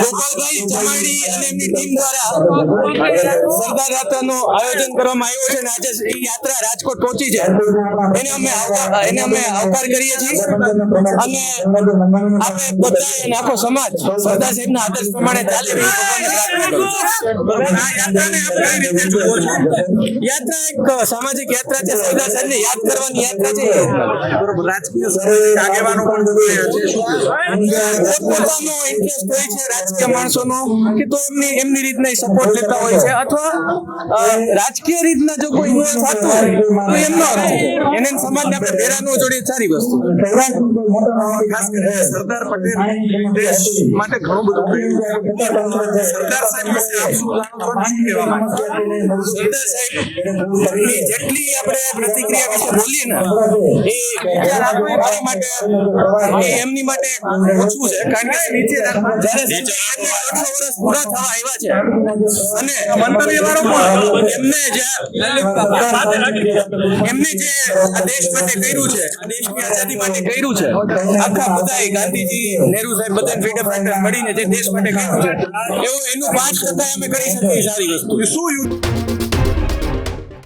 ગોપાલભાઈ ચમાડી અને એમની ટીમ દ્વારા સરદાર યાત્રાનું આયોજન કરવામાં આવ્યું છે અને આજે એ યાત્રા રાજકોટ પહોંચી છે એને અમે આવકાર કરીએ છીએ અને આપણે બધા આખો સમાજ સરદાર સાહેબના આદર્શ પ્રમાણે ચાલે એવી યાત્રા એક સામાજિક યાત્રા છે. સરદાર સાહેબને યાદ કરવાની યાત્રા છે. રાજકીય આગેવાનો પણ પોતાનો ઇન્ટરેસ્ટ હોય છે રાજકીય માણસોનો કે તો એમની રીતના સપોર્ટ લેતા હોય છે અથવા રાજકીય રીતના જો કોઈ ઇન્વોલ્વ થતું હોય તો એમનો એને સમાજને આપણે ભેરા ન જોડીએ સારી વસ્તુ. ખાસ કરીને સરદાર પટેલ દેશ માટે ઘણું બધું કર્યું. સરદાર સાહેબ વિશે આપ શું કહેવા માંગો? સરદાર સાહેબ જેટલી આપણે પ્રતિક્રિયા વિશે બોલીએ ને એ મારા માટે એમની માટે ઓછું છે કારણ કે જ્યારે 100 વર્ષ પૂરા થવા આવ્યા છે અને મંતવ્યવાળો પણ એમને જે દેશ માટે કર્યું છે, દેશની આઝાદી માટે કર્યું છે, આખા બધા ગાંધીજી, નહેરુ સાહેબ બધા ફ્રીડમ ફાઈટર મળીને જે દેશ માટે કર્યું છે એવું એનું 5% અમે કરી શકીએ સારી વસ્તુ. શું